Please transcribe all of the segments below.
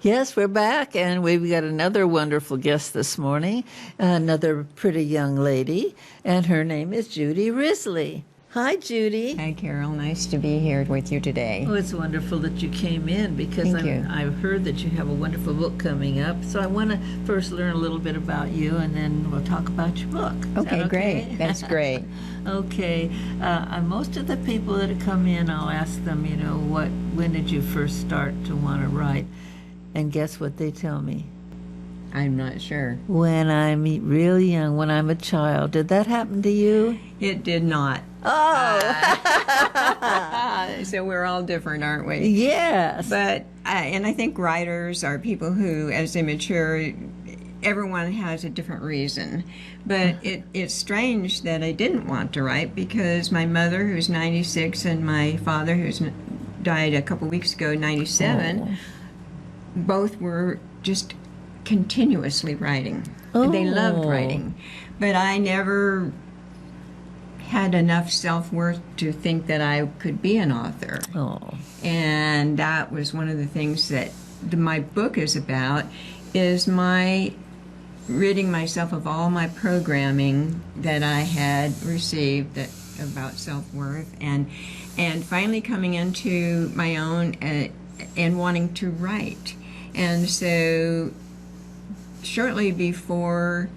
Yes, we're back, and we've got another wonderful guest this morning, another pretty young lady, and her name is Judy Risley. Hi, Judy. Hi, Carol. Nice to be here with you today. Oh, it's wonderful that you came in because Thank you. I've heard that you have a wonderful book coming up. So I want to first learn a little bit about you, and then we'll talk about your book. Is that Okay, great. That's great. Okay. Most of the people that come in, I'll ask them, when did you first start to want to write? And guess what they tell me? I'm not sure. When I'm really young, when I'm a child. Did that happen to you? It did not. Oh! So we're all different, aren't we? Yes. But, and I think writers are people who, as they mature, everyone has a different reason. But it's strange that I didn't want to write because my mother, who's 96, and my father, who's died a couple weeks ago, 97, both were just continuously writing. They loved writing. But I never had enough self-worth to think that I could be an author. And that was one of the things that my book is about, is my ridding myself of all my programming that I had received about self-worth, and finally coming into my own and wanting to write. And so shortly before,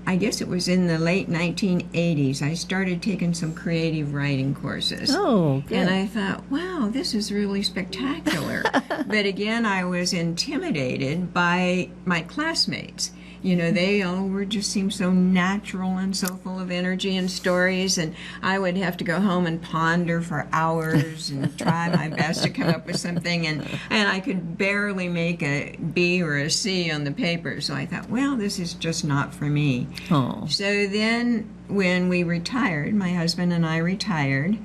I guess it was in the late 1980s, I started taking some creative writing courses. Oh, good. And I thought, wow, this is really spectacular. But again, I was intimidated by my classmates. They all just seemed so natural and so full of energy and stories, and I would have to go home and ponder for hours and try my best to come up with something, and I could barely make a B or a C on the paper. So I thought, well, this is just not for me. So then when we retired, my husband and I retired,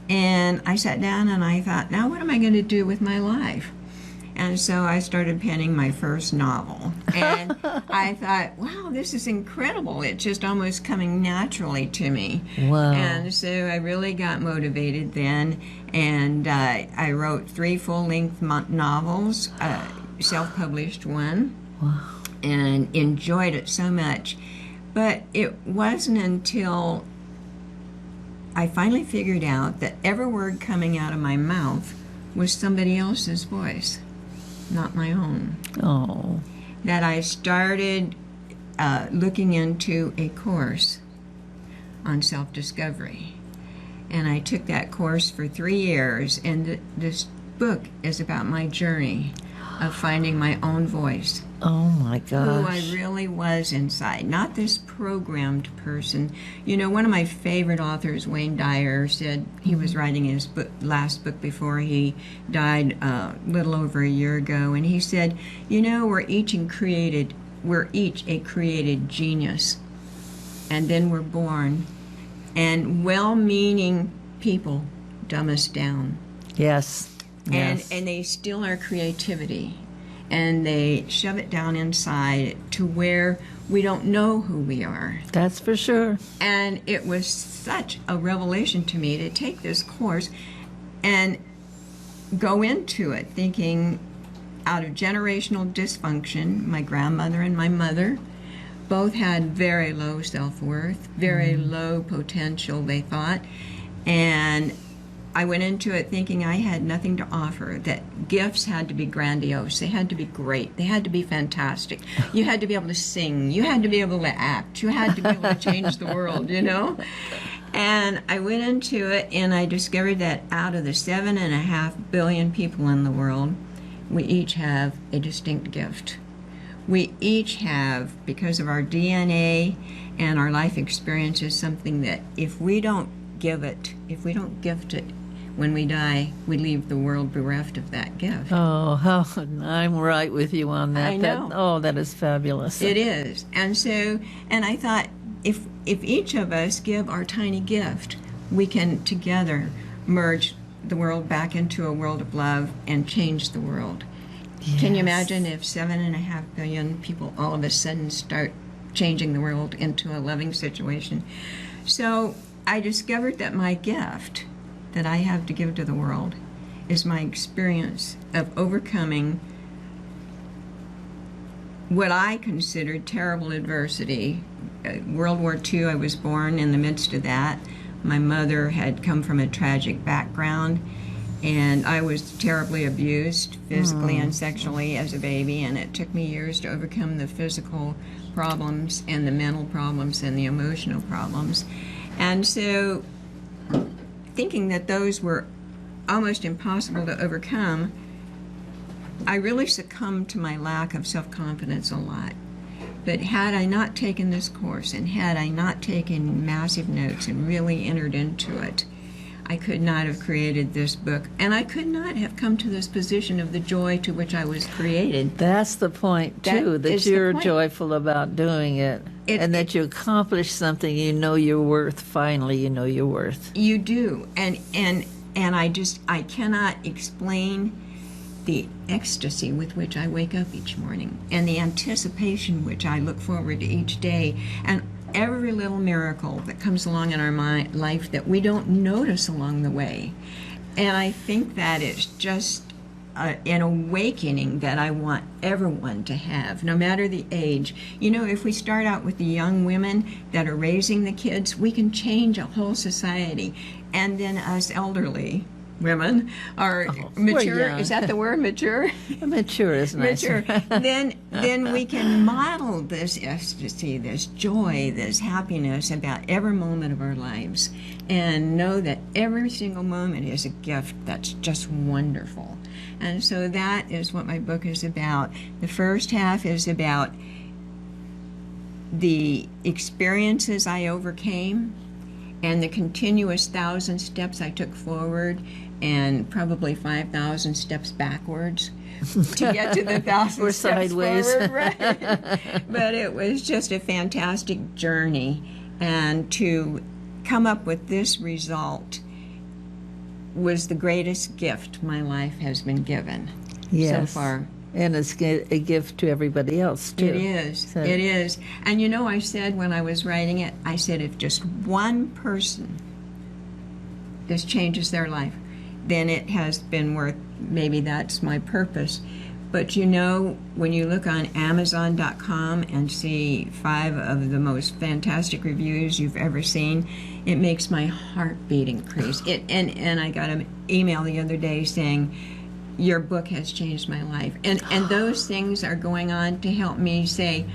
and I sat down and I thought, now what am I going to do with my life? And so I started penning my first novel. And I thought, wow, this is incredible. It's just almost coming naturally to me. Wow. And so I really got motivated then. And I wrote 3 full-length novels, self-published one. Wow. And enjoyed it so much. But it wasn't until I finally figured out that every word coming out of my mouth was somebody else's voice, not my own. That I started looking into a course on self-discovery. And I took that course for 3 years, and this book is about my journey of finding my own voice. Oh my gosh. Who I really was inside, not this programmed person. One of my favorite authors, Wayne Dyer, said he was writing his last book before he died a little over a year ago, and he said, we're each a created genius, and then we're born, and well-meaning people dumb us down. Yes. And they steal our creativity, and they shove it down inside to where we don't know who we are. That's for sure. And it was such a revelation to me to take this course and go into it thinking, out of generational dysfunction, my grandmother and my mother both had very low self-worth, very low potential, they thought. And I went into it thinking I had nothing to offer, that gifts had to be grandiose, they had to be great, they had to be fantastic. You had to be able to sing, you had to be able to act, you had to be able to change the world, And I went into it and I discovered that out of the 7.5 billion people in the world, we each have a distinct gift. We each have, because of our DNA and our life experiences, something that if we don't gift it, when we die, we leave the world bereft of that gift. I'm right with you on that. I know. That is fabulous. It is. And so, and I thought, if each of us give our tiny gift, we can together merge the world back into a world of love and change the world. Yes. Can you imagine if 7.5 billion people all of a sudden start changing the world into a loving situation? So I discovered that my gift that I have to give to the world is my experience of overcoming what I considered terrible adversity. World War II, I was born in the midst of that. My mother had come from a tragic background, and I was terribly abused physically and sexually as a baby, and it took me years to overcome the physical problems and the mental problems and the emotional problems. And so, thinking that those were almost impossible to overcome, I really succumbed to my lack of self-confidence a lot. But had I not taken this course, and had I not taken massive notes and really entered into it, I could not have created this book, and I could not have come to this position of the joy to which I was created. That's the point, too, that you're joyful about doing it, and that you accomplished something you know you're worth. Finally, you know you're worth. You do, and I cannot explain the ecstasy with which I wake up each morning, and the anticipation which I look forward to each day, and every little miracle that comes along in our life that we don't notice along the way. And I think that it's just an awakening that I want everyone to have, no matter the age. You know, if we start out with the young women that are raising the kids, we can change a whole society. And then us elderly women are mature. Is that the word, mature? Mature is nicer. Mature. Then we can model this ecstasy, this joy, this happiness about every moment of our lives, and know that every single moment is a gift that's just wonderful. And so that is what my book is about. The first half is about the experiences I overcame and the continuous 1,000 steps I took forward, and probably 5,000 steps backwards to get to the 1,000 steps sideways. forward. Right. But it was just a fantastic journey, and to come up with this result was the greatest gift my life has been given so far. And it's a gift to everybody else, too. It is. It is. And you know, I said when I was writing it, I said, if just one person this changes their life, then it has been worth, maybe that's my purpose. But you know, when you look on Amazon.com and see 5 of the most fantastic reviews you've ever seen, it makes my heartbeat increase. And I got an email the other day saying, your book has changed my life. And those things are going on to help me say,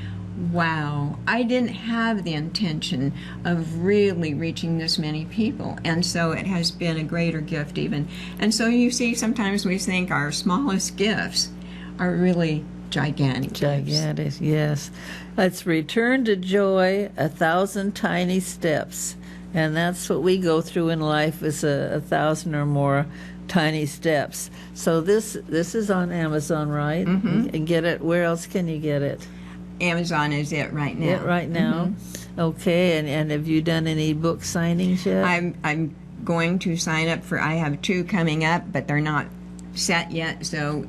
wow, I didn't have the intention of really reaching this many people. And so it has been a greater gift even. And so you see, sometimes we think our smallest gifts are really gigantic gifts. Gigantic, yes. Let's return to joy, 1,000 tiny steps. And that's what we go through in life, is 1,000 or more tiny steps. So this is on Amazon, right? Mm-hmm. You can get it. Where else can you get it? Amazon is it right now. It right now. Mm-hmm. Okay. And have you done any book signings yet? I'm going to sign up for. I have 2 coming up, but they're not set yet. So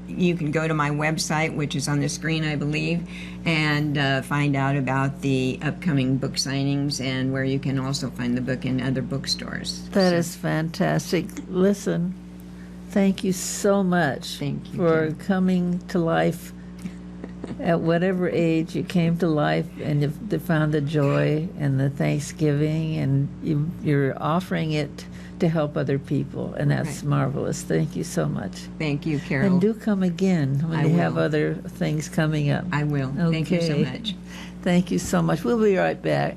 you can go to my website, which is on the screen, I believe, and find out about the upcoming book signings and where you can also find the book in other bookstores. That is fantastic. Listen, thank you so much for coming to life at whatever age you came to life, and you found the joy and the thanksgiving, and you're offering it to help other people, and that's marvelous. Thank you so much. Thank you, Carol. And do come again when you have other things coming up. I will. Okay. Thank you so much. Thank you so much. We'll be right back.